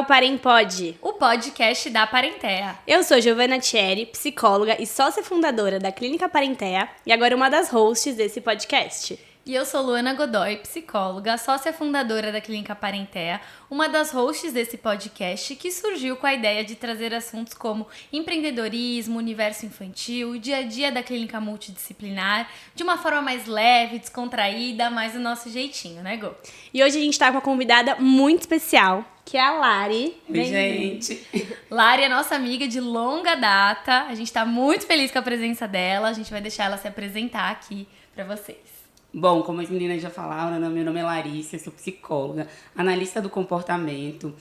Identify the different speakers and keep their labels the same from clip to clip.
Speaker 1: ao Parem Pod,
Speaker 2: o podcast da Parentea.
Speaker 1: Eu sou Giovana Thierry, psicóloga e sócia fundadora da Clínica Parentea e agora uma das hosts desse podcast.
Speaker 2: E eu sou Luana Godoy, psicóloga, sócia fundadora da Clínica Parentea, uma das hosts desse podcast que surgiu com a ideia de trazer assuntos como empreendedorismo, universo infantil, o dia a dia da clínica multidisciplinar, de uma forma mais leve, descontraída, mais do nosso jeitinho, né, Gô?
Speaker 1: E hoje a gente tá com uma convidada muito especial, que é a Lari.
Speaker 3: Oi, gente.
Speaker 2: Lari é nossa amiga de longa data, a gente tá muito feliz com a presença dela, a gente vai deixar ela se apresentar aqui pra vocês.
Speaker 3: Bom, como as meninas já falaram, meu nome é Larissa, sou psicóloga, analista do comportamento,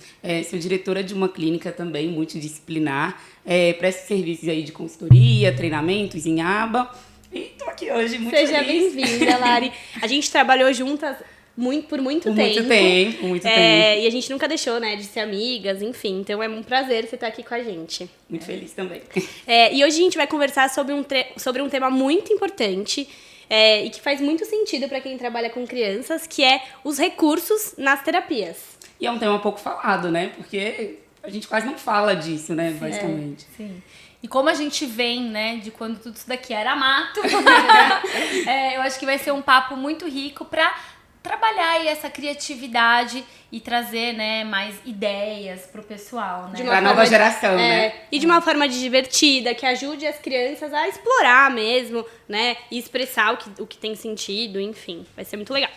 Speaker 3: sou diretora de uma clínica também multidisciplinar, presto serviços aí de consultoria, treinamentos em aba e tô aqui hoje muito feliz.
Speaker 1: Seja bem-vinda, Lari. A gente trabalhou juntas por muito tempo.
Speaker 3: Muito tempo.
Speaker 1: E a gente nunca deixou, né, de ser amigas, enfim. Então é um prazer você estar aqui com a gente.
Speaker 3: Muito feliz também.
Speaker 1: E hoje a gente vai conversar sobre um tema muito importante, e que faz muito sentido para quem trabalha com crianças, que é os recursos nas terapias.
Speaker 3: E é um tema pouco falado, né? Porque a gente quase não fala disso, né? Basicamente.
Speaker 2: Sim. E como a gente vem, né, de quando tudo isso daqui era mato, eu acho que vai ser um papo muito rico para trabalhar aí essa criatividade e trazer, né, mais ideias pro pessoal, né?
Speaker 3: Pra nova geração, né?
Speaker 1: E de uma forma divertida, que ajude as crianças a explorar mesmo, né? E expressar o que tem sentido, enfim. Vai ser muito legal.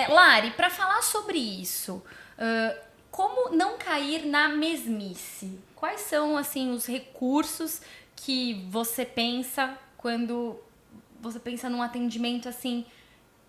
Speaker 2: Lari, pra falar sobre isso, como não cair na mesmice? Quais são, assim, os recursos que você pensa quando você pensa num atendimento, assim,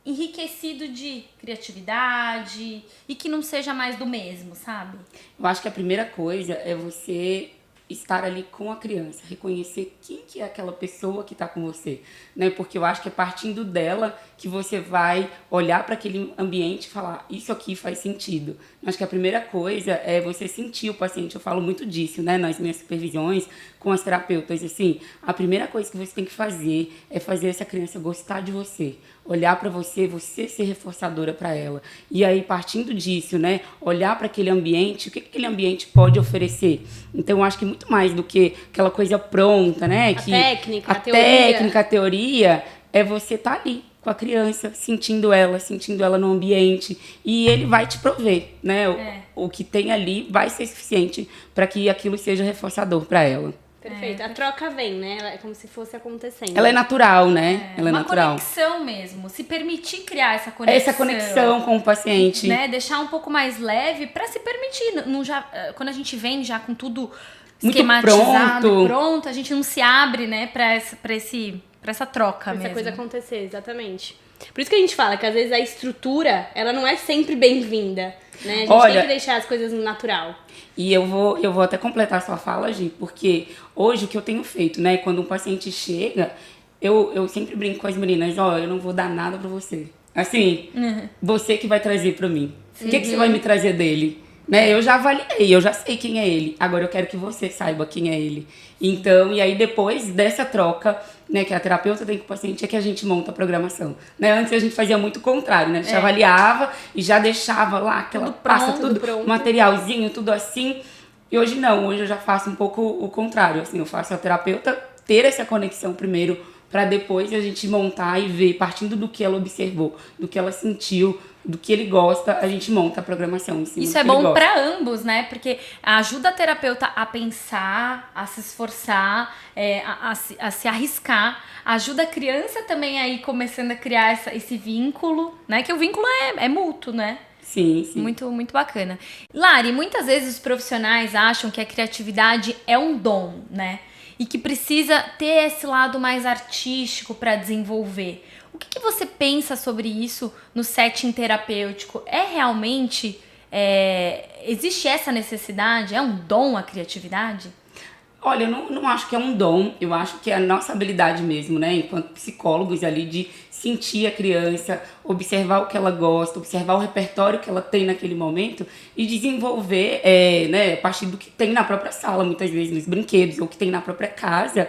Speaker 2: enriquecido de criatividade e que não seja mais do mesmo, sabe?
Speaker 3: Eu acho que a primeira coisa é você estar ali com a criança, reconhecer quem que é aquela pessoa que está com você, né? Porque eu acho que é partindo dela que você vai olhar para aquele ambiente e falar, isso aqui faz sentido. Eu acho que a primeira coisa é você sentir o paciente, eu falo muito disso, né? Nas minhas supervisões com as terapeutas, assim, a primeira coisa que você tem que fazer é fazer essa criança gostar de você, olhar para você, você ser reforçadora para ela. E aí, partindo disso, né, olhar para aquele ambiente, o que aquele ambiente pode oferecer. Então, eu acho que muito mais do que aquela coisa pronta, né?
Speaker 1: A técnica,
Speaker 3: a teoria, é você estar ali com a criança, sentindo ela no ambiente, e ele vai te prover, né? O que tem ali vai ser suficiente para que aquilo seja reforçador para ela.
Speaker 1: Perfeito. A troca vem, né? É como se fosse acontecendo.
Speaker 3: Ela é natural, né? Ela é
Speaker 2: uma
Speaker 3: natural.
Speaker 2: Conexão mesmo. Se permitir criar essa conexão.
Speaker 3: Essa conexão com o paciente.
Speaker 2: Né? Deixar um pouco mais leve para se permitir. Quando a gente vem já com tudo
Speaker 3: muito
Speaker 2: esquematizado, pronto, a gente não se abre, né, pra essa troca mesmo.
Speaker 1: Essa coisa acontecer, exatamente. Por isso que a gente fala que às vezes a estrutura, ela não é sempre bem-vinda, né? A gente tem que deixar as coisas no natural.
Speaker 3: E eu vou até completar a sua fala, Gi, porque hoje o que eu tenho feito, né, quando um paciente chega, eu sempre brinco com as meninas, eu não vou dar nada pra você. Assim, você que vai trazer pra mim. O que você vai me trazer dele? Né? Eu já avaliei, eu já sei quem é ele. Agora eu quero que você saiba quem é ele. Então, e aí depois dessa troca, né, que a terapeuta tem com o paciente, é que a gente monta a programação. Né? Antes a gente fazia muito o contrário, né? A gente avaliava e já deixava lá aquela pasta, tudo
Speaker 1: pronto.
Speaker 3: Materialzinho, tudo assim. E hoje não, hoje eu já faço um pouco o contrário. Assim, eu faço a terapeuta ter essa conexão primeiro, para depois a gente montar e ver, partindo do que ela observou, do que ela sentiu, do que ele gosta, a gente monta a programação em cima.
Speaker 2: Isso é bom para ambos, né? Porque ajuda a terapeuta a pensar, a se esforçar, a se arriscar. Ajuda a criança também a ir começando a criar esse vínculo, né? Que o vínculo é mútuo, né?
Speaker 3: Sim.
Speaker 2: Muito, muito bacana. Lari, muitas vezes os profissionais acham que a criatividade é um dom, né? E que precisa ter esse lado mais artístico para desenvolver. O que você pensa sobre isso no setting terapêutico? Realmente, existe essa necessidade? É um dom a criatividade?
Speaker 3: Olha, eu não acho que é um dom, eu acho que é a nossa habilidade mesmo, né? Enquanto psicólogos ali, de sentir a criança, observar o que ela gosta, observar o repertório que ela tem naquele momento e desenvolver, né, a partir do que tem na própria sala, muitas vezes nos brinquedos, ou que tem na própria casa,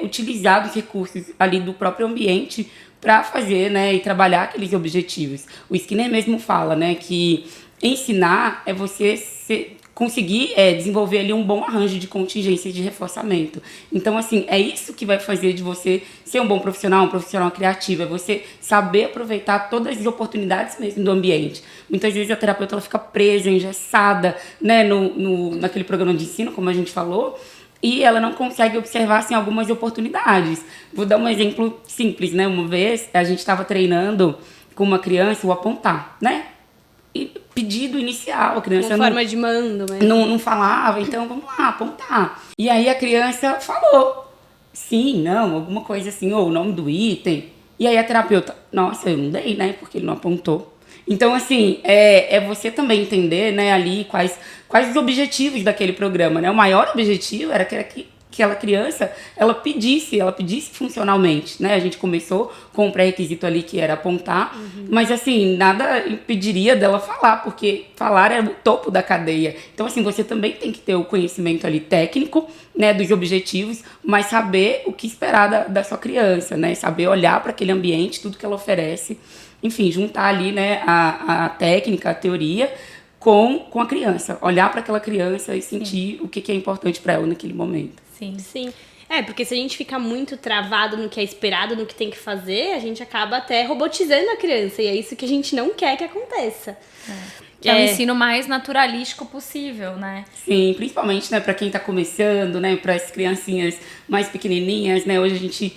Speaker 3: utilizar os recursos ali do próprio ambiente para fazer, né, e trabalhar aqueles objetivos. O Skinner mesmo fala, né, que Ensinar é você conseguir desenvolver ali um bom arranjo de contingência e de reforçamento. Então, assim, é isso que vai fazer de você ser um bom profissional, um profissional criativo, é você saber aproveitar todas as oportunidades mesmo do ambiente. Muitas vezes a terapeuta ela fica presa, engessada, né, naquele programa de ensino, como a gente falou, e ela não consegue observar assim, algumas oportunidades. Vou dar um exemplo simples, né? Uma vez a gente estava treinando com uma criança o apontar, né? E pedido inicial, a criança
Speaker 1: Uma forma de mando, mas...
Speaker 3: não falava, então vamos lá, apontar. E aí a criança falou, sim, não, alguma coisa assim, ou o nome do item. E aí a terapeuta, nossa, eu não dei, né, porque ele não apontou. Então, assim, é você também entender, né, ali quais os objetivos daquele programa, né? O maior objetivo era que aquela criança, ela pedisse funcionalmente, né? A gente começou com um pré-requisito ali que era apontar, mas assim, nada impediria dela falar, porque falar é o topo da cadeia. Então, assim, você também tem que ter o conhecimento ali técnico, né, dos objetivos, mas saber o que esperar da sua criança, né? Saber olhar para aquele ambiente, tudo que ela oferece, enfim, juntar ali, né, a técnica, a teoria, com a criança. Olhar para aquela criança e sentir o que é importante para ela naquele momento.
Speaker 2: Sim.
Speaker 1: Sim. Porque se a gente fica muito travado no que é esperado, no que tem que fazer, a gente acaba até robotizando a criança. E é isso que a gente não quer que aconteça.
Speaker 2: Que é o ensino mais naturalístico possível, né?
Speaker 3: Sim, principalmente, né, para quem está começando, né, para as criancinhas mais pequenininhas, né, hoje a gente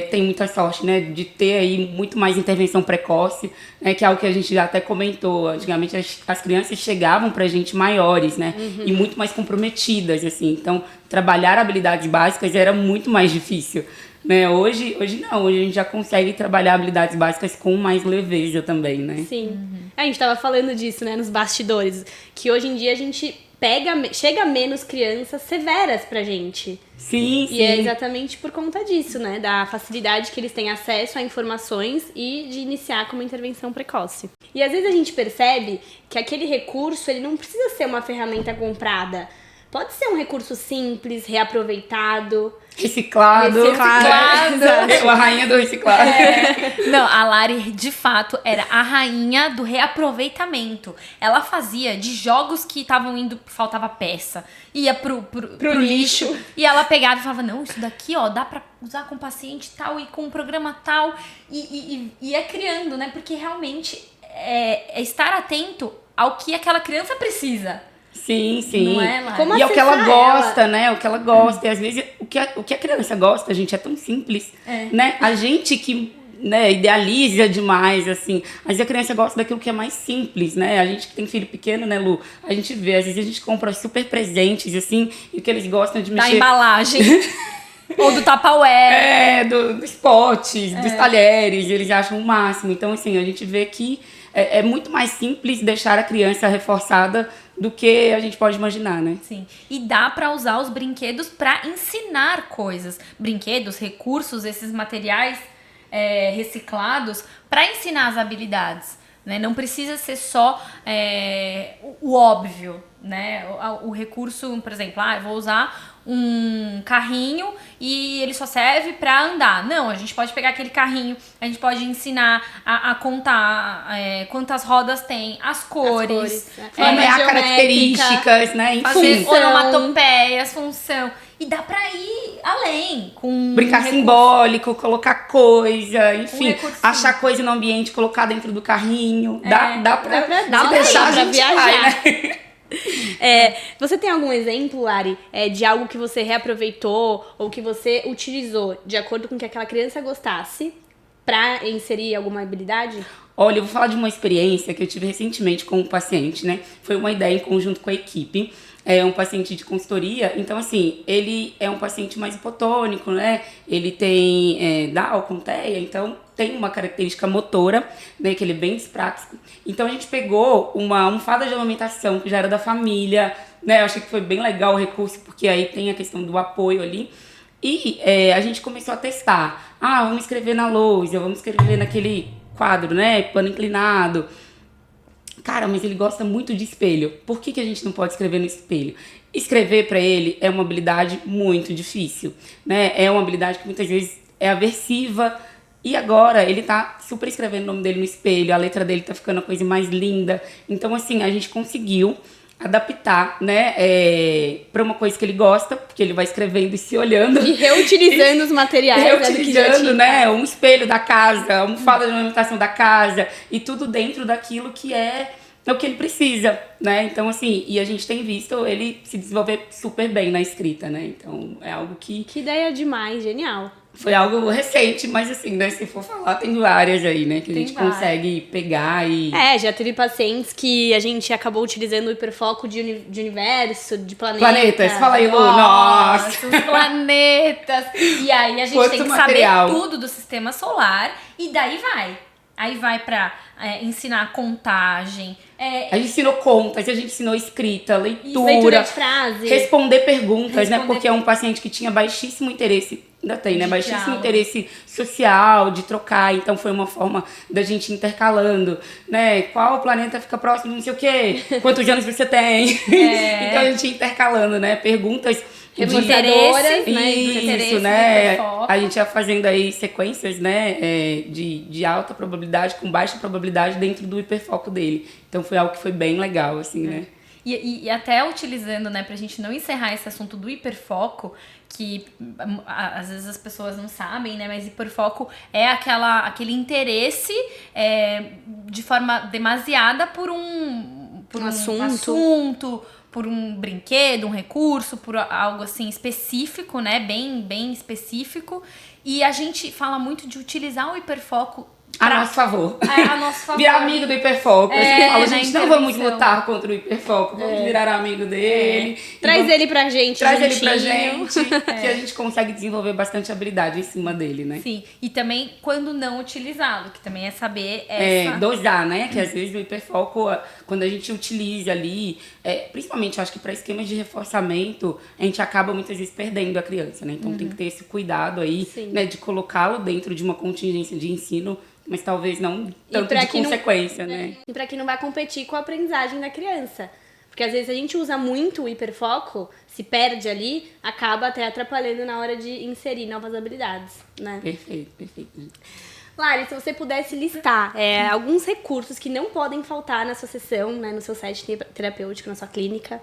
Speaker 3: tem muita sorte, né, de ter aí muito mais intervenção precoce, né, que é algo que a gente já até comentou. Antigamente as crianças chegavam para a gente maiores, né, e muito mais comprometidas, assim. Então, trabalhar habilidades básicas era muito mais difícil. Né? Hoje não, hoje a gente já consegue trabalhar habilidades básicas com mais leveza também, né?
Speaker 1: Sim. A gente tava falando disso, né, nos bastidores, que hoje em dia a gente chega menos crianças severas pra gente.
Speaker 3: Sim,
Speaker 1: E é exatamente por conta disso, né, da facilidade que eles têm acesso a informações e de iniciar com uma intervenção precoce. E às vezes a gente percebe que aquele recurso, ele não precisa ser uma ferramenta comprada. Pode ser um recurso simples, reaproveitado.
Speaker 3: Reciclado.
Speaker 1: Exato.
Speaker 3: A rainha do reciclado.
Speaker 2: Não, a Lari, de fato, era a rainha do reaproveitamento. Ela fazia de jogos que estavam indo, faltava peça, ia pro lixo. E ela pegava e falava, não, isso daqui, ó, dá pra usar com paciente tal e com um programa tal. E ia criando, né? Porque realmente é estar atento ao que aquela criança precisa.
Speaker 3: Sim, sim.
Speaker 2: Não é, Lari?
Speaker 1: Como
Speaker 3: E é o que ela gosta,
Speaker 1: ela?
Speaker 3: né? O que ela gosta. E às vezes o que a criança gosta, gente, é tão simples. Né? A gente que, né, idealiza demais, assim. Às vezes a criança gosta daquilo que é mais simples, né? A gente que tem filho pequeno, né, Lu? A gente vê, às vezes a gente compra super presentes, assim, e o que eles gostam de mexer...
Speaker 2: Da embalagem. Ou do Tupperware.
Speaker 3: Dos potes, dos talheres, eles acham o máximo. Então, assim, a gente vê que é muito mais simples deixar a criança reforçada do que a gente pode imaginar, né?
Speaker 2: Sim. E dá pra usar os brinquedos pra ensinar coisas. Brinquedos, recursos, esses materiais reciclados pra ensinar as habilidades. Né? Não precisa ser só o óbvio, né? O recurso, por exemplo, eu vou usar um carrinho e ele só serve para andar. Não, a gente pode pegar aquele carrinho, a gente pode ensinar a contar quantas rodas tem, as cores,
Speaker 3: características, né? Enfim.
Speaker 2: Fazer onomatopeias, função. E dá pra ir além com
Speaker 3: brincar simbólico, colocar coisa, enfim, achar
Speaker 2: sim.
Speaker 3: coisa no ambiente, colocar dentro do carrinho. Dá pra
Speaker 1: deixar
Speaker 3: a gente
Speaker 1: viajar.
Speaker 3: vai, né?
Speaker 1: Você tem algum exemplo, Lari, de algo que você reaproveitou ou que você utilizou de acordo com o que aquela criança gostasse pra inserir alguma habilidade?
Speaker 3: Olha, eu vou falar de uma experiência que eu tive recentemente com um paciente, né? Foi uma ideia em conjunto com a equipe. É um paciente de consultoria, então assim, ele é um paciente mais hipotônico, né? Ele tem Down com TEA, então tem uma característica motora, né? Que ele é bem dispráxico. Então a gente pegou uma almofada de amamentação que já era da família, né? Eu achei que foi bem legal o recurso, porque aí tem a questão do apoio ali. E a gente começou a testar. Vamos escrever na lousa, vamos escrever naquele quadro, né? Plano inclinado. Cara, mas ele gosta muito de espelho. Por que a gente não pode escrever no espelho? Escrever para ele é uma habilidade muito difícil, né? É uma habilidade que muitas vezes é aversiva E agora ele tá super escrevendo o nome dele no espelho, a letra dele tá ficando a coisa mais linda. Então, assim, a gente conseguiu adaptar, né, para uma coisa que ele gosta, porque ele vai escrevendo e se olhando.
Speaker 1: E reutilizando os materiais.
Speaker 3: Reutilizando, né, um espelho da casa, a almofada de ornamentação da casa, e tudo dentro daquilo que é o que ele precisa, né? Então, assim, e a gente tem visto ele se desenvolver super bem na escrita, né? Então, é algo que...
Speaker 1: Que ideia demais, genial.
Speaker 3: Foi algo recente, mas assim, né, se for falar, tem várias aí, né, que a gente consegue pegar e...
Speaker 1: Já teve pacientes que a gente acabou utilizando o hiperfoco de universo, de planeta.
Speaker 3: Planetas, fala aí, Lu. Nossa!
Speaker 2: Os planetas! E aí a gente tem que
Speaker 3: material.
Speaker 2: saber tudo do sistema solar e daí vai. Aí vai pra ensinar contagem.
Speaker 3: A gente ensinou contas, a gente ensinou escrita, leitura
Speaker 1: leitura de frase.
Speaker 3: Responder perguntas, né? Porque é um paciente que tinha baixíssimo interesse, ainda tem, né? Baixíssimo interesse social, de trocar. Então foi uma forma da gente intercalando, né? Qual planeta fica próximo, não sei o quê. Quantos anos você tem? Então a gente ia intercalando, né? Perguntas...
Speaker 1: Reforçadoras, né?
Speaker 3: Isso, né? A gente ia fazendo aí sequências, né? De alta probabilidade com baixa probabilidade dentro do hiperfoco dele. Então foi algo que foi bem legal, assim, né?
Speaker 2: E até utilizando, né, pra gente não encerrar esse assunto do hiperfoco, que às vezes as pessoas não sabem, né, mas hiperfoco é aquele interesse de forma demasiada por um assunto, por um brinquedo, um recurso, por algo assim específico, né, bem específico. E a gente fala muito de utilizar o hiperfoco
Speaker 3: a nosso favor.
Speaker 2: A nosso favor.
Speaker 3: Virar amigo do hiperfoco. Fala, gente, não vamos
Speaker 2: intervenção.
Speaker 3: lutar contra o hiperfoco, vamos virar amigo dele.
Speaker 1: Traz ele pra gente,
Speaker 3: Traz ele pra gente, que a gente consegue desenvolver bastante habilidade em cima dele, né?
Speaker 2: Sim, e também quando não utilizá-lo, que também é saber
Speaker 3: dosar, né? Que às vezes o hiperfoco, quando a gente utiliza ali, principalmente acho que para esquemas de reforçamento, a gente acaba muitas vezes perdendo a criança, né? Então tem que ter esse cuidado aí, né? De colocá-lo dentro de uma contingência de ensino, mas talvez não tanto de consequência, né?
Speaker 1: E pra que não vai competir com a aprendizagem da criança. Porque às vezes a gente usa muito o hiperfoco, se perde ali, acaba até atrapalhando na hora de inserir novas habilidades, né?
Speaker 3: Perfeito.
Speaker 1: Lari, se você pudesse listar alguns recursos que não podem faltar na sua sessão, né, no seu set terapêutico, na sua clínica,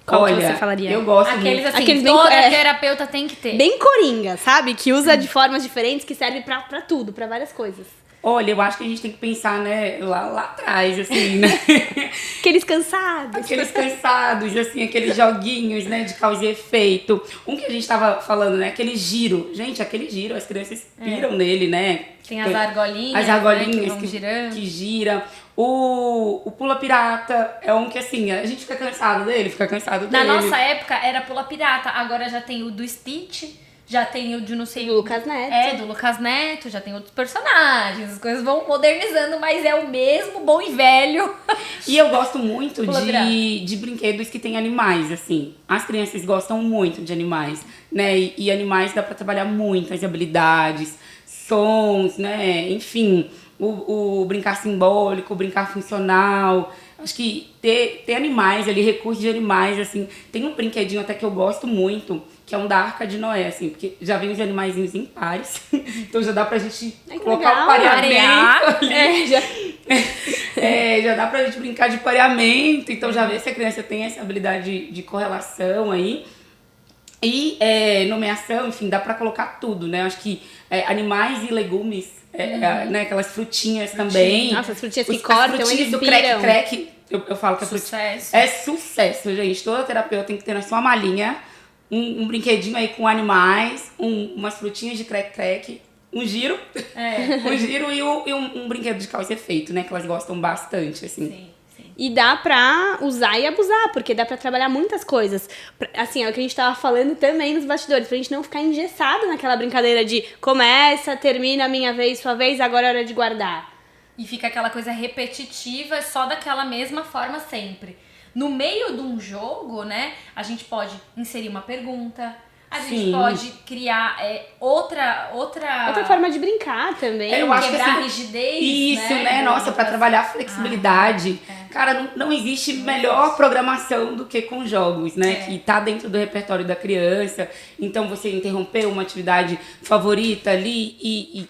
Speaker 1: qual que você falaria?
Speaker 3: Eu gosto
Speaker 2: aqueles
Speaker 3: muito.
Speaker 2: Assim,
Speaker 1: aqueles
Speaker 2: toda terapeuta tem que ter.
Speaker 1: Bem coringa, sabe? Que usa de formas diferentes, que serve pra tudo, pra várias coisas.
Speaker 3: Olha, eu acho que a gente tem que pensar, né, lá atrás, assim, né?
Speaker 1: Aqueles cansados.
Speaker 3: Assim, aqueles joguinhos, né, de causa e efeito. Um que a gente tava falando, né, aquele giro. Gente, aquele giro, as crianças piram nele, né?
Speaker 2: Tem as argolinhas,
Speaker 3: as argolinhas,
Speaker 2: né, que vão girando.
Speaker 3: Que gira. O pula pirata é um que, assim, a gente fica cansado dele.
Speaker 2: Na nossa época era pula pirata, agora já tem o do Stitch. Já tem o de não sei...
Speaker 1: Do Lucas Neto.
Speaker 2: Do Lucas Neto, já tem outros personagens. As coisas vão modernizando, mas é o mesmo bom e velho.
Speaker 3: E eu gosto muito de brinquedos que tem animais, assim. As crianças gostam muito de animais, né? E animais dá pra trabalhar muitas habilidades, sons, né? Enfim, o brincar simbólico, o brincar funcional. Acho que ter animais ali, recursos de animais, assim. Tem um brinquedinho até que eu gosto muito, que é um da Arca de Noé, assim, porque já vem os animaizinhos em pares, então já dá pra gente colocar o pareamento ali. Já dá pra gente brincar de pareamento, então já vê se a criança tem essa habilidade de correlação aí. E nomeação, enfim, dá pra colocar tudo, né? Acho que animais e legumes, né? Aquelas frutinhas também.
Speaker 1: Nossa, as frutinhas que cortam,
Speaker 3: as frutinhas do crack, eu falo que é sucesso, gente. Toda terapeuta tem que ter na sua malinha um brinquedinho aí com animais, umas frutinhas de crack, um giro. Um giro e um brinquedo de causa e efeito, né? Que elas gostam bastante, assim.
Speaker 2: Sim.
Speaker 1: E dá pra usar e abusar, porque dá pra trabalhar muitas coisas. Assim, é o que a gente tava falando também nos bastidores, pra gente não ficar engessado naquela brincadeira de começa, termina, minha vez, sua vez, agora é hora de guardar.
Speaker 2: E fica aquela coisa repetitiva, só daquela mesma forma sempre. No meio de um jogo, né, a gente pode inserir uma pergunta, a gente pode criar outra
Speaker 1: forma de brincar também.
Speaker 3: Eu acho
Speaker 2: quebrar
Speaker 3: que,
Speaker 2: rigidez.
Speaker 3: Isso, né? Nossa, pra trabalhar flexibilidade. Cara, não existe melhor programação do que com jogos, né? Que tá dentro do repertório da criança. Então, você interrompeu uma atividade favorita ali e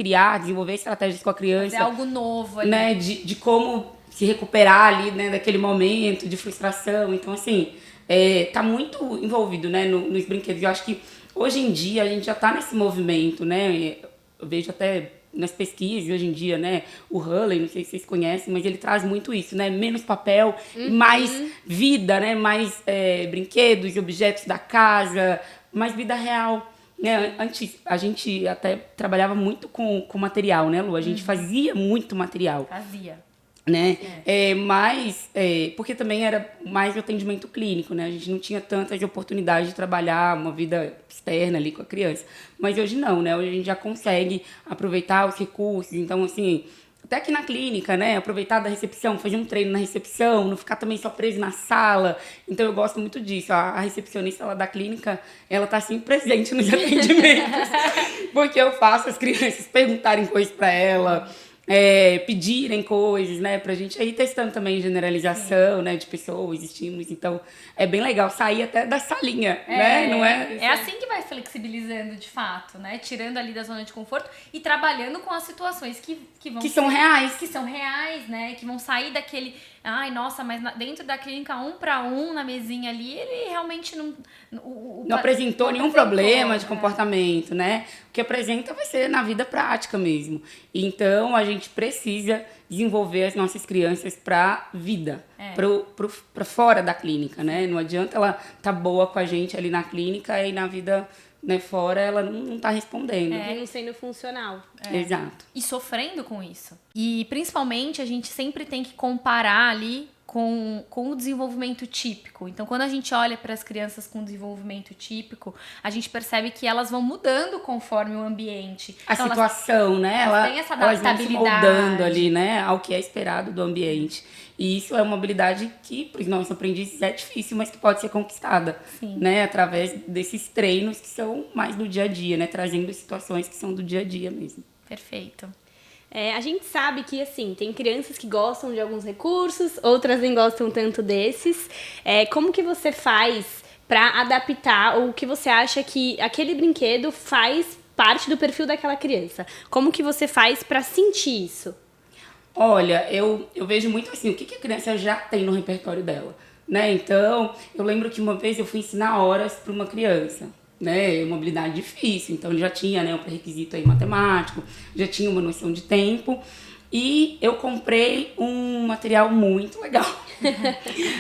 Speaker 3: desenvolver estratégias com a criança.
Speaker 2: É algo novo ali.
Speaker 3: Né, de como se recuperar ali, né, daquele momento de frustração. Então, assim, tá muito envolvido, né, nos brinquedos. Eu acho que hoje em dia a gente já tá nesse movimento, né? Eu vejo até nas pesquisas hoje em dia, né? O Hulley, não sei se vocês conhecem, mas ele traz muito isso, né? Menos papel, mais vida, né? Mais brinquedos, objetos da casa, mais vida real. Né? Antes, a gente até trabalhava muito com material, né, Lu? A gente fazia muito material.
Speaker 2: Fazia.
Speaker 3: Né? Mas, porque também era mais o atendimento clínico, né? A gente não tinha tantas oportunidades de trabalhar uma vida externa ali com a criança. Mas hoje não, né? Hoje a gente já consegue aproveitar os recursos. Então, assim, até aqui na clínica, né? Aproveitar da recepção, fazer um treino na recepção, não ficar também só preso na sala. Então, eu gosto muito disso. A recepcionista lá da clínica, ela tá sempre presente nos atendimentos. Porque eu faço as crianças perguntarem coisas para ela, pedirem coisas, né, pra gente ir testando também generalização, né, de pessoas, estímulos. Então, é bem legal sair até da salinha, né, não é?
Speaker 2: É assim que vai flexibilizando de fato, né, tirando ali da zona de conforto e trabalhando com as situações que
Speaker 3: são reais.
Speaker 2: Que são reais, né, que vão sair daquele, ai, nossa, mas dentro da clínica 1 para 1 na mesinha ali, ele realmente não
Speaker 3: apresentou nenhum problema de comportamento, né? O que apresenta vai ser na vida prática mesmo. Então, a gente precisa desenvolver as nossas crianças para vida, para fora da clínica, né? Não adianta ela tá boa com a gente ali na clínica e na vida, né, fora ela não tá respondendo.
Speaker 1: Não sendo funcional.
Speaker 3: Exato.
Speaker 2: E sofrendo com isso. E principalmente a gente sempre tem que comparar ali com o desenvolvimento típico. Então, quando a gente olha para as crianças com desenvolvimento típico, a gente percebe que elas vão mudando conforme o ambiente.
Speaker 3: A
Speaker 2: então,
Speaker 3: situação, né?
Speaker 2: Elas têm essa
Speaker 3: elas vão se
Speaker 2: adaptabilidade.
Speaker 3: moldando ali, né? Ao que é esperado do ambiente. E isso é uma habilidade que, para os nossos aprendizes, é difícil, mas que pode ser conquistada.
Speaker 2: Sim.
Speaker 3: Né? Através desses treinos que são mais do dia a dia, né? Trazendo situações que são do dia a dia mesmo.
Speaker 2: Perfeito.
Speaker 1: A gente sabe que, assim, tem crianças que gostam de alguns recursos, outras nem gostam tanto desses. Como que você faz para adaptar, ou o que você acha que aquele brinquedo faz parte do perfil daquela criança? Como que você faz para sentir isso?
Speaker 3: Olha, eu vejo muito assim, o que a criança já tem no repertório dela, né? Então, eu lembro que uma vez eu fui ensinar horas para uma criança, né, uma habilidade difícil, então ele já tinha, né, um pré-requisito aí matemático, já tinha uma noção de tempo, e eu comprei um material muito legal.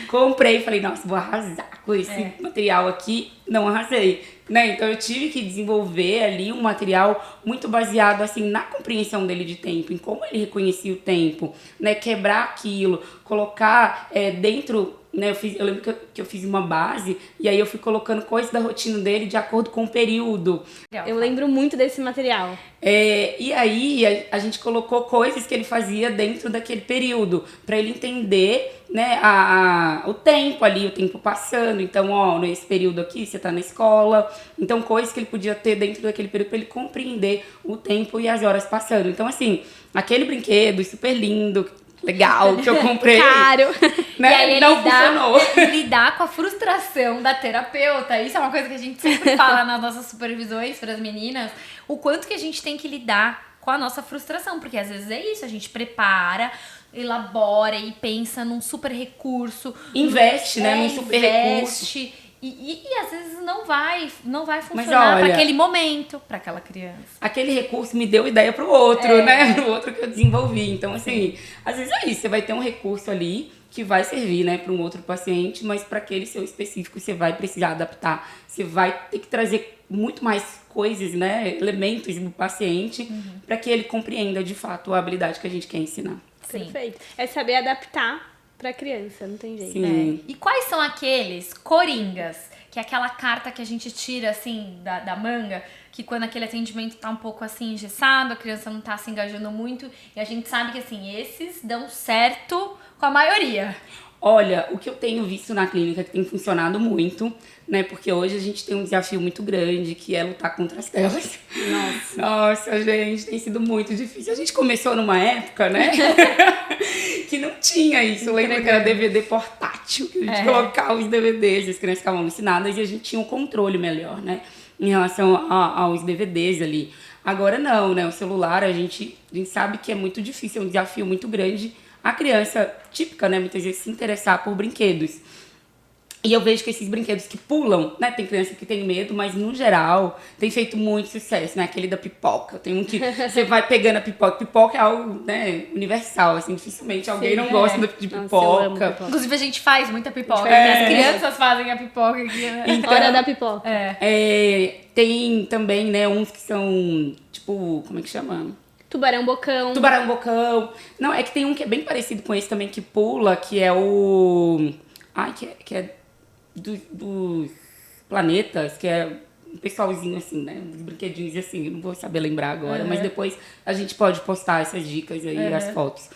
Speaker 3: Comprei e falei, nossa, vou arrasar com esse material aqui, não arrasei, né, então eu tive que desenvolver ali um material muito baseado, assim, na compreensão dele de tempo, em como ele reconhecia o tempo, né, quebrar aquilo, colocar dentro, né, eu lembro que eu fiz uma base e aí eu fui colocando coisas da rotina dele de acordo com o período.
Speaker 1: Eu lembro muito desse material.
Speaker 3: E aí a gente colocou coisas que ele fazia dentro daquele período, para ele entender, né, o tempo ali, o tempo passando. Então, ó, nesse período aqui você tá na escola, então coisas que ele podia ter dentro daquele período para ele compreender o tempo e as horas passando. Então, assim, aquele brinquedo super lindo, legal, que eu comprei.
Speaker 1: Caro.
Speaker 3: Né?
Speaker 2: E aí
Speaker 3: não funcionou.
Speaker 2: lidar com a frustração da terapeuta. Isso é uma coisa que a gente sempre fala nas nossas supervisões para as meninas. O quanto que a gente tem que lidar com a nossa frustração. Porque às vezes é isso, a gente prepara, elabora e pensa num super recurso.
Speaker 3: Investe, né? Num super recurso.
Speaker 2: E às vezes não vai funcionar para aquele momento, para aquela criança.
Speaker 3: Aquele recurso me deu ideia pro outro, né? Pro outro que eu desenvolvi. Então, assim, às vezes é isso. Você vai ter um recurso ali que vai servir, né, para um outro paciente, mas para aquele seu específico você vai precisar adaptar. Você vai ter que trazer muito mais coisas, né, elementos do paciente para que ele compreenda de fato a habilidade que a gente quer ensinar.
Speaker 2: Sim.
Speaker 1: Perfeito. É saber adaptar pra criança, não tem jeito.
Speaker 3: Sim.
Speaker 2: E quais são aqueles coringas, que é aquela carta que a gente tira, assim, da manga, que quando aquele atendimento tá um pouco, assim, engessado, a criança não tá se engajando muito, e a gente sabe que, assim, esses dão certo com a maioria.
Speaker 3: Olha, o que eu tenho visto na clínica que tem funcionado muito, né? Porque hoje a gente tem um desafio muito grande, que é lutar contra as telas. Nossa, gente, tem sido muito difícil. A gente começou numa época, né? que não tinha isso. Eu lembro que era DVD portátil, que a gente colocava os DVDs, as crianças ficavam alucinadas e a gente tinha um controle melhor, né? Em relação aos DVDs ali. Agora não, né? O celular, a gente sabe que é muito difícil, é um desafio muito grande a criança típica, né? Muitas vezes se interessar por brinquedos. E eu vejo que esses brinquedos que pulam, né? Tem criança que tem medo, mas no geral tem feito muito sucesso, né? Aquele da pipoca. Tem um que você vai pegando a pipoca. Pipoca é algo, né, universal, assim, dificilmente alguém não gosta de
Speaker 1: Nossa, eu amo
Speaker 3: pipoca.
Speaker 1: pipoca.
Speaker 2: Inclusive, a gente faz muita pipoca. As crianças fazem a pipoca aqui, né?
Speaker 3: Então,
Speaker 1: Hora da pipoca.
Speaker 3: tem também, né, uns que são, tipo, como é que chama?
Speaker 1: Tubarão bocão.
Speaker 3: Tubarão bocão. Não, é que tem um que é bem parecido com esse também, que pula, que é o... Ai, que é dos planetas, que é um pessoalzinho assim, né? Uns brinquedinhos assim, eu não vou saber lembrar agora, mas depois a gente pode postar essas dicas aí, as fotos.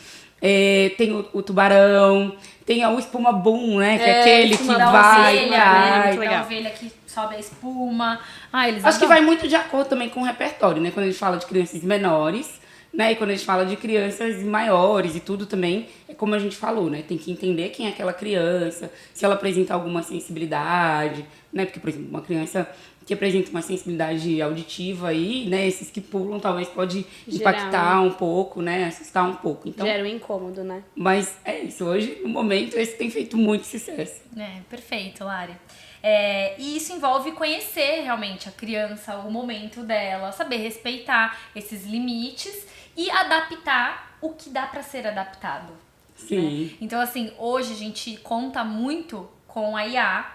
Speaker 3: Tem o tubarão, tem o espuma boom, né? Que é aquele que
Speaker 1: espuma
Speaker 3: vai,
Speaker 1: ovelha,
Speaker 3: cai.
Speaker 1: muito legal.
Speaker 2: Da ovelha que sobe a espuma. Eles
Speaker 3: Acho que
Speaker 2: adoram.
Speaker 3: vai muito de acordo também com o repertório, né? Quando a gente fala de crianças menores, né? E quando a gente fala de crianças maiores e tudo também, é como a gente falou, né? Tem que entender quem é aquela criança, se ela apresenta alguma sensibilidade, né? Porque, por exemplo, uma criança que apresenta uma sensibilidade auditiva aí, né? Esses que pulam talvez pode impactar um pouco, né? Assustar um pouco. Então,
Speaker 1: Gera um incômodo, né?
Speaker 3: mas é isso. Hoje, no momento, esse tem feito muito sucesso.
Speaker 2: Perfeito, Lari. E isso envolve conhecer realmente a criança, o momento dela, saber respeitar esses limites e adaptar o que dá pra ser adaptado.
Speaker 3: Sim.
Speaker 2: Né? Então, assim, hoje a gente conta muito com a IA.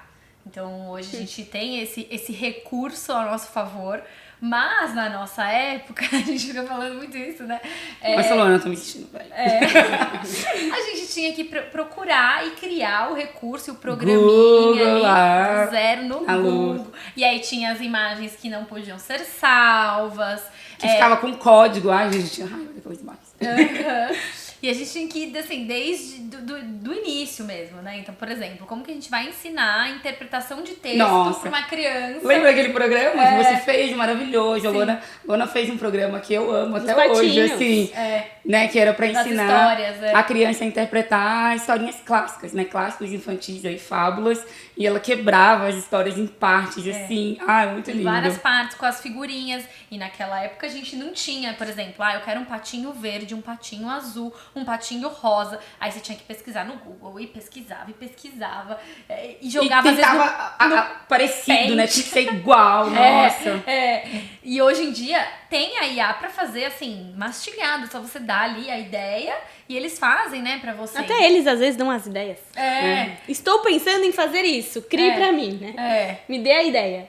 Speaker 2: Então, hoje a gente tem esse recurso a nosso favor. Mas, na nossa época, a gente fica falando muito isso, né?
Speaker 3: Barcelona, eu tô me sentindo velho.
Speaker 2: A gente tinha que procurar e criar o recurso e o programinha
Speaker 3: Google,
Speaker 2: ali, do zero no
Speaker 3: a
Speaker 2: Google.
Speaker 3: luz.
Speaker 2: E aí tinha as imagens que não podiam ser salvas.
Speaker 3: Que ficava com código. Ai, gente, tinha raiva depois mais.
Speaker 2: E a gente tinha que ir, assim, desde do início mesmo, né? Então, por exemplo, como que a gente vai ensinar a interpretação de texto pra uma criança?
Speaker 3: Lembra daquele programa que você fez? Maravilhoso. A Luana fez um programa que eu amo até hoje, assim. Né? Que era pra ensinar a criança a interpretar historinhas clássicas, né? Clássicos infantis aí, fábulas. E ela quebrava as histórias em partes, assim. Ai, muito lindo.
Speaker 2: Várias partes com as figurinhas. E naquela época a gente não tinha, por exemplo, eu quero um patinho verde, um patinho azul, um patinho rosa. Aí você tinha que pesquisar no Google. E pesquisava. E jogava,
Speaker 3: e tentava
Speaker 2: às vezes,
Speaker 3: parecido, né? Tinha que ser igual, nossa.
Speaker 2: E hoje em dia tem a IA pra fazer, assim, mastigado. Só você dá ali a ideia e eles fazem, né, pra você.
Speaker 1: Até eles, às vezes, dão as ideias. Estou pensando em fazer isso. Crie pra mim, né? Me dê a ideia.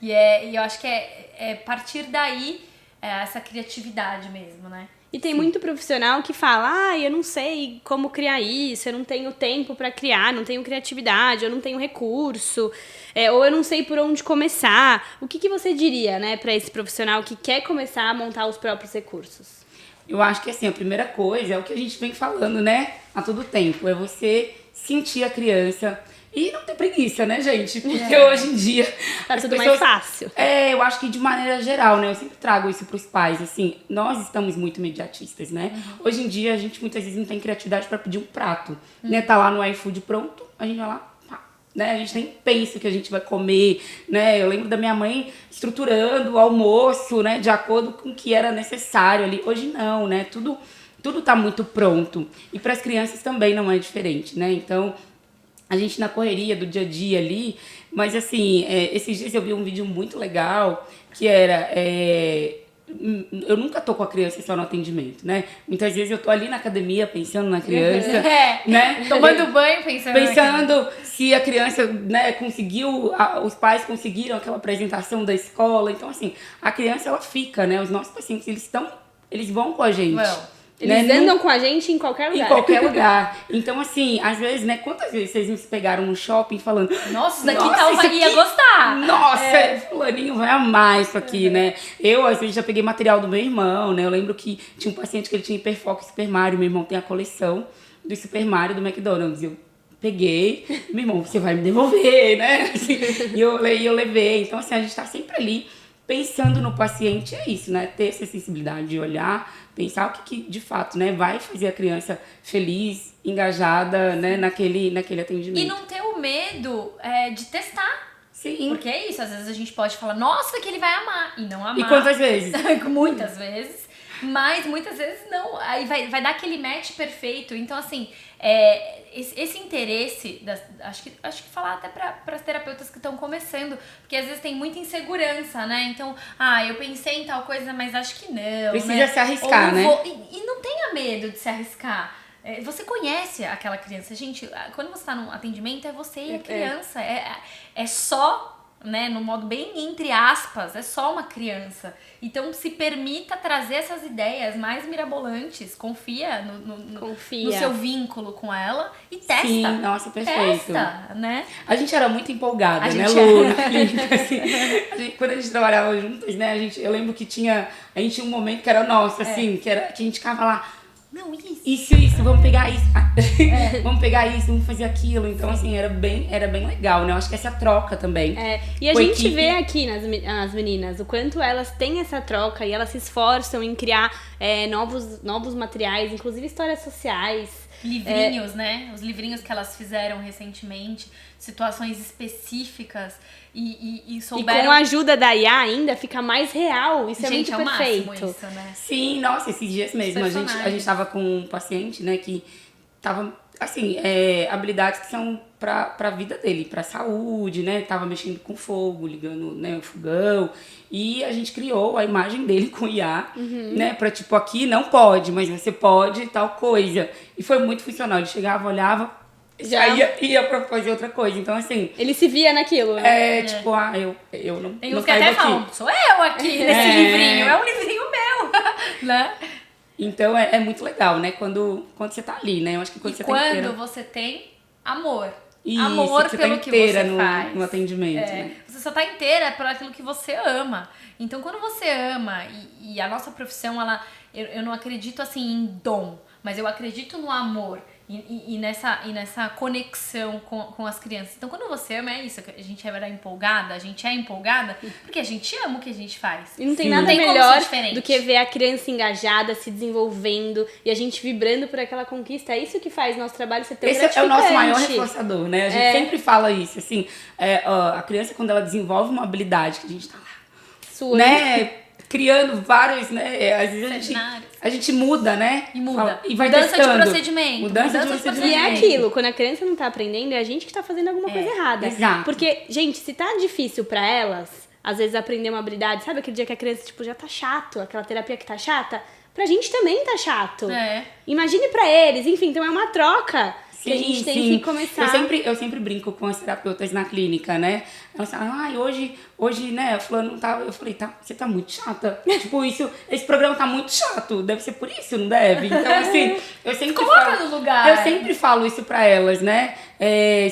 Speaker 2: E eu acho que é partir daí essa criatividade mesmo, né?
Speaker 1: E tem muito profissional que fala, eu não sei como criar isso, eu não tenho tempo pra criar, não tenho criatividade, eu não tenho recurso, ou eu não sei por onde começar. O que você diria, né, pra esse profissional que quer começar a montar os próprios recursos?
Speaker 3: Eu acho que, assim, a primeira coisa é o que a gente vem falando, né, a todo tempo. É você sentir a criança e não ter preguiça, né, gente? Porque hoje em dia...
Speaker 1: Tá
Speaker 3: as
Speaker 1: tudo
Speaker 3: pessoas,
Speaker 1: mais fácil.
Speaker 3: Eu acho que de maneira geral, né, eu sempre trago isso pros pais, assim, nós estamos muito imediatistas, né? Hoje em dia, a gente muitas vezes não tem criatividade pra pedir um prato, né? Tá lá no iFood pronto, a gente vai lá, né? A gente nem pensa o que a gente vai comer, né? Eu lembro da minha mãe estruturando o almoço, né? De acordo com o que era necessário ali. Hoje não, né? Tudo tá muito pronto. E para as crianças também não é diferente, né? Então, a gente na correria do dia a dia ali, mas assim, esses dias eu vi um vídeo muito legal, que era... eu nunca tô com a criança só no atendimento, né? Muitas vezes eu tô ali na academia pensando na criança, né?
Speaker 2: Tomando banho,
Speaker 3: Pensando se a criança, né, conseguiu, os pais conseguiram aquela apresentação da escola. Então, assim, a criança, ela fica, né? Os nossos pacientes, eles vão com a gente.
Speaker 1: Eles andam com a gente em qualquer lugar.
Speaker 3: Em qualquer lugar. Então, assim, às vezes, né? Quantas vezes vocês nos pegaram no shopping falando...
Speaker 2: Nossa, daqui tal ia gostar.
Speaker 3: Nossa, fulaninho vai amar isso aqui, né? Eu, às vezes, já peguei material do meu irmão, né? Eu lembro que tinha um paciente que ele tinha hiperfoco em Super Mario. Meu irmão tem a coleção do Super Mario do McDonald's. Eu peguei, meu irmão, você vai me devolver, né? Assim, e eu levei. Então, assim, a gente tá sempre ali pensando no paciente, é isso, né? Ter essa sensibilidade de olhar, pensar o que de fato, né, vai fazer a criança feliz, engajada, né, naquele atendimento.
Speaker 2: E não ter o medo de testar.
Speaker 3: Sim.
Speaker 2: Porque é isso, às vezes a gente pode falar, nossa, que ele vai amar, e não amar.
Speaker 3: E quantas vezes?
Speaker 2: Muitas vezes. Mas muitas vezes não. Aí vai dar aquele match perfeito. Então, assim, esse interesse, acho que falar até para as terapeutas que estão começando, porque às vezes tem muita insegurança, né? Então, eu pensei em tal coisa, mas acho que não.
Speaker 3: Precisa
Speaker 2: né?
Speaker 3: se arriscar, né?
Speaker 2: E não tenha medo de se arriscar. Você conhece aquela criança. Gente, quando você tá num atendimento, é você e a criança. É só, né, no modo bem entre aspas, é só uma criança. Então se permita trazer essas ideias mais mirabolantes. Confia no seu vínculo com ela e testa.
Speaker 3: Sim, nossa, perfeito.
Speaker 2: Testa, né?
Speaker 3: A gente era muito empolgada, né, Lu? Na clínica, assim. Quando a gente trabalhava juntas, né, eu lembro que a gente tinha um momento que era nosso, assim, que a gente ficava lá,
Speaker 2: não,
Speaker 3: isso, vamos pegar isso. Vamos pegar isso, vamos fazer aquilo. Então, assim, era bem legal, né? Eu acho que essa troca também.
Speaker 1: E a gente vê aqui nas meninas o quanto elas têm essa troca e elas se esforçam em criar novos materiais, inclusive histórias sociais.
Speaker 2: Livrinhos, né? Os livrinhos que elas fizeram recentemente, situações específicas e souberam...
Speaker 1: E com a ajuda da IA ainda fica mais real, isso
Speaker 2: gente,
Speaker 1: é muito perfeito.
Speaker 2: Máximo isso, né?
Speaker 3: Sim, nossa, esses dias mesmo, a gente tava com um paciente, né, que tava, assim, habilidades que são pra vida dele, pra saúde, né, tava mexendo com fogo, ligando, né, o fogão, e a gente criou a imagem dele com IA, né, pra tipo, aqui não pode, mas você pode tal coisa, e foi muito funcional, ele chegava, olhava, já ia pra fazer outra coisa, então assim...
Speaker 1: Ele se via naquilo, né?
Speaker 3: Tipo, eu não
Speaker 2: tem uns
Speaker 3: que
Speaker 2: até
Speaker 3: aqui.
Speaker 2: falam, sou eu aqui nesse livrinho, é um livrinho meu, né?
Speaker 3: Então é muito legal, né? Quando você tá ali, né? Eu acho que quando
Speaker 2: você tem amor.
Speaker 3: Isso,
Speaker 2: amor
Speaker 3: você
Speaker 2: pelo
Speaker 3: tá
Speaker 2: que
Speaker 3: inteira
Speaker 2: você faz.
Speaker 3: no atendimento, né?
Speaker 2: Você só tá inteira por aquilo que você ama. Então, quando você ama, e a nossa profissão, eu não acredito assim em dom, mas eu acredito no amor. E nessa conexão com as crianças. Então, quando você ama, é isso. A gente é empolgada porque a gente ama o que a gente faz.
Speaker 1: E não tem nada melhor do que ver a criança engajada, se desenvolvendo e a gente vibrando por aquela conquista. É isso que faz nosso trabalho ser tão gratificante.
Speaker 3: Esse é o nosso maior reforçador, né? A gente sempre fala isso, assim. A criança, quando ela desenvolve uma habilidade, que a gente tá lá, né? Criando vários, né? Às vezes a gente muda, né?
Speaker 2: E muda.
Speaker 3: E vai
Speaker 2: mudança
Speaker 3: testando.
Speaker 2: de procedimento.
Speaker 3: Mudança de procedimento.
Speaker 1: E é aquilo, quando a criança não tá aprendendo, é a gente que tá fazendo alguma coisa errada.
Speaker 3: Exato.
Speaker 1: Porque, gente, se tá difícil pra elas, às vezes aprender uma habilidade, sabe aquele dia que a criança, tipo, já tá chato, aquela terapia que tá chata? Pra gente também tá chato. Imagine pra eles, enfim, então é uma troca. Que a gente tem que começar.
Speaker 3: Eu sempre brinco com as terapeutas na clínica, né? Elas falam, hoje, né, fulano não tava. Eu falei, você tá muito chata. Tipo, esse programa tá muito chato. Deve ser por isso, não deve? Então, assim, eu sempre
Speaker 2: coloca no lugar.
Speaker 3: Eu sempre falo isso pra elas, né?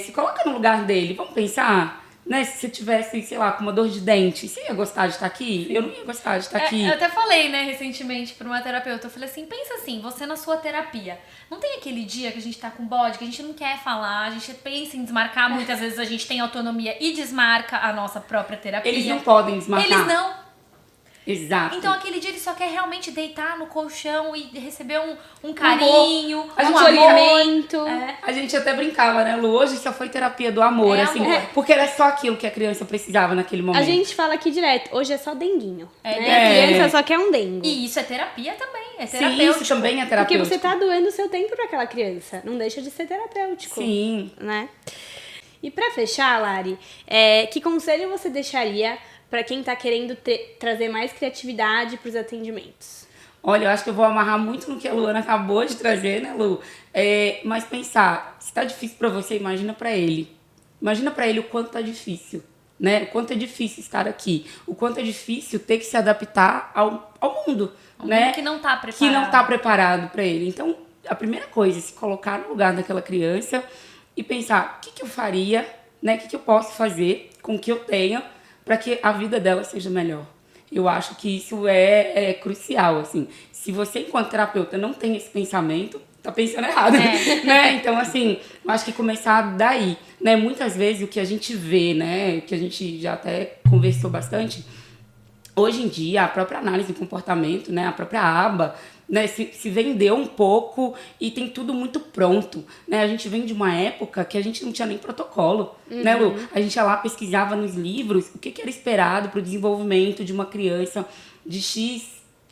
Speaker 3: Se coloca no lugar dele, vamos pensar. Né, se você tivesse, sei lá, com uma dor de dente, você ia gostar de estar aqui? Eu não ia gostar de estar aqui.
Speaker 2: Eu até falei, né, recentemente pra uma terapeuta, eu falei assim, pensa assim, você na sua terapia, não tem aquele dia que a gente tá com bode, que a gente não quer falar, a gente pensa em desmarcar, muitas vezes a gente tem autonomia e desmarca a nossa própria terapia.
Speaker 3: Eles não podem desmarcar.
Speaker 2: Eles não.
Speaker 3: Exato.
Speaker 2: Então aquele dia ele só quer realmente deitar no colchão e receber um carinho, um
Speaker 1: acolhimento.
Speaker 3: A gente até brincava, né, Lu? Hoje só foi terapia do amor, assim.
Speaker 2: Amor.
Speaker 3: Porque era só aquilo que a criança precisava naquele momento.
Speaker 1: A gente fala aqui direto, hoje é só denguinho. Né? A criança só quer um dengo.
Speaker 2: E isso é terapia também, é
Speaker 3: Sim,
Speaker 2: terapêutico.
Speaker 3: isso também é terapêutico.
Speaker 1: Porque você tá doando o seu tempo pra aquela criança. Não deixa de ser terapêutico.
Speaker 3: Sim.
Speaker 1: Né? E pra fechar, Lari, que conselho você deixaria pra quem tá querendo trazer mais criatividade pros atendimentos?
Speaker 3: Olha, eu acho que eu vou amarrar muito no que a Luana acabou de trazer, né, Lu? Mas pensar, se tá difícil pra você, imagina pra ele. Imagina pra ele o quanto tá difícil, né? O quanto é difícil estar aqui. O quanto é difícil ter que se adaptar ao mundo, né?
Speaker 2: Mundo que não tá preparado.
Speaker 3: Que não tá preparado pra ele. Então, a primeira coisa é se colocar no lugar daquela criança e pensar, o que eu faria, né? O que eu posso fazer com o que eu tenho para que a vida dela seja melhor. Eu acho que isso é crucial, assim. Se você, enquanto terapeuta, não tem esse pensamento, tá pensando errado, né? Então, assim, eu acho que começar daí, né? Muitas vezes o que a gente vê, né? Que a gente já até conversou bastante, hoje em dia, a própria análise do comportamento, né, a própria aba, né, se vendeu um pouco e tem tudo muito pronto, né? A gente vem de uma época que a gente não tinha nem protocolo, né, Lu? A gente ia lá, pesquisava nos livros o que era esperado para o desenvolvimento de uma criança de X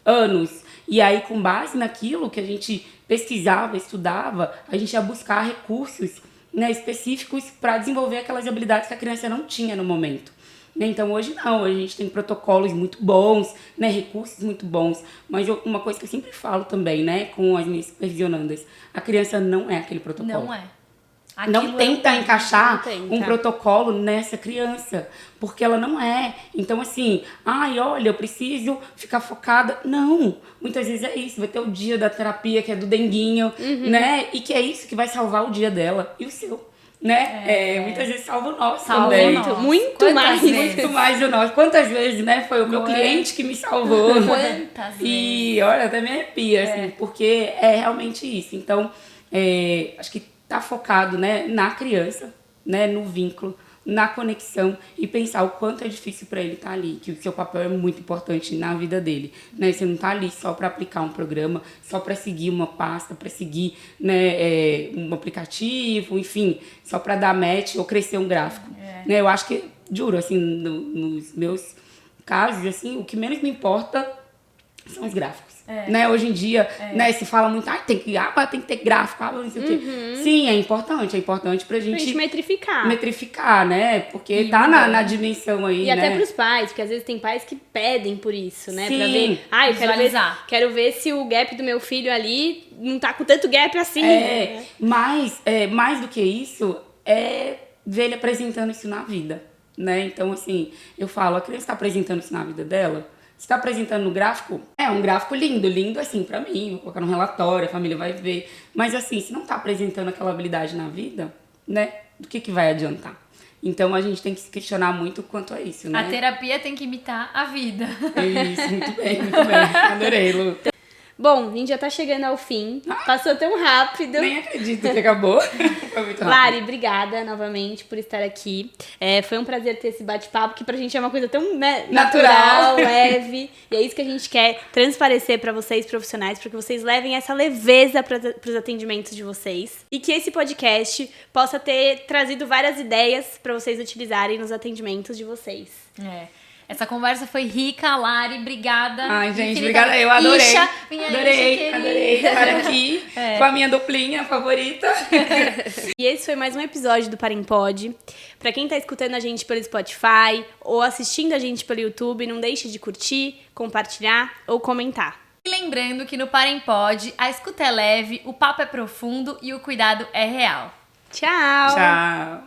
Speaker 3: anos. E aí, com base naquilo que a gente pesquisava, estudava, a gente ia buscar recursos, né, específicos para desenvolver aquelas habilidades que a criança não tinha no momento. Então, hoje não, a gente tem protocolos muito bons, né, recursos muito bons, mas uma coisa que eu sempre falo também, né, com as minhas supervisionandas, a criança não é aquele protocolo.
Speaker 2: Não é.
Speaker 3: Não tenta encaixar
Speaker 1: não tenta.
Speaker 3: um protocolo nessa criança, porque ela não é. Então, assim, olha, eu preciso ficar focada. Não, muitas vezes é isso. Vai ter o dia da terapia, que é do denguinho, né? E que é isso que vai salvar o dia dela e o seu, né? Muitas vezes salva o nosso também.
Speaker 1: Muito
Speaker 2: Quantas
Speaker 1: mais.
Speaker 2: vezes?
Speaker 3: Muito mais o nosso. Quantas vezes, né? Foi o meu cliente que me salvou.
Speaker 2: Quantas
Speaker 3: E, olha, até me arrepia, assim, porque é realmente isso. Então, acho que tá focado, né, na criança, né, no vínculo, na conexão e pensar o quanto é difícil para ele estar ali, que o seu papel é muito importante na vida dele, né? Você não tá ali só para aplicar um programa, só para seguir uma pasta, para seguir, né, um aplicativo, enfim, só para dar match ou crescer um gráfico, né? Eu acho que, juro, assim, nos meus casos, assim, o que menos me importa são os gráficos. Né? Hoje em dia, né, se fala muito, tem que ter gráfico, não sei o quê. Sim, é importante pra gente metrificar, né? Porque
Speaker 2: E
Speaker 3: tá na dimensão aí,
Speaker 1: E
Speaker 3: né?
Speaker 1: até pros pais, porque às vezes tem pais que pedem por isso, né?
Speaker 3: Sim.
Speaker 1: Pra ver,
Speaker 2: Visualizar.
Speaker 1: quero ver se o gap do meu filho ali não tá com tanto gap assim.
Speaker 3: Mas, mais do que isso, é ver ele apresentando isso na vida, né? Então, assim, eu falo, a criança tá apresentando isso na vida dela, você tá apresentando no gráfico, é um gráfico lindo assim pra mim, vou colocar no relatório, a família vai ver. Mas assim, se não tá apresentando aquela habilidade na vida, né, do que vai adiantar? Então a gente tem que se questionar muito quanto a isso, né?
Speaker 2: A terapia tem que imitar a vida.
Speaker 3: Isso, muito bem. Adorei, Lu.
Speaker 1: Bom, a gente já tá chegando ao fim. Passou tão rápido.
Speaker 3: Nem acredito que acabou. Foi muito rápido.
Speaker 1: Lari, obrigada novamente por estar aqui. Foi um prazer ter esse bate-papo, que pra gente é uma coisa tão, né, natural, leve. E é isso que a gente quer transparecer pra vocês, profissionais, para que vocês levem essa leveza pros atendimentos de vocês. E que esse podcast possa ter trazido várias ideias pra vocês utilizarem nos atendimentos de vocês.
Speaker 2: Essa conversa foi rica, Lari, obrigada.
Speaker 3: Ai, gente,
Speaker 2: Infinita.
Speaker 3: obrigada, eu adorei.
Speaker 2: Isha, minha Isha
Speaker 3: Adorei estar aqui com a minha duplinha favorita.
Speaker 1: E esse foi mais um episódio do Parempod. Pra quem tá escutando a gente pelo Spotify ou assistindo a gente pelo YouTube, não deixe de curtir, compartilhar ou comentar.
Speaker 2: E lembrando que no Parempod, a escuta é leve, o papo é profundo e o cuidado é real.
Speaker 1: Tchau!
Speaker 3: Tchau.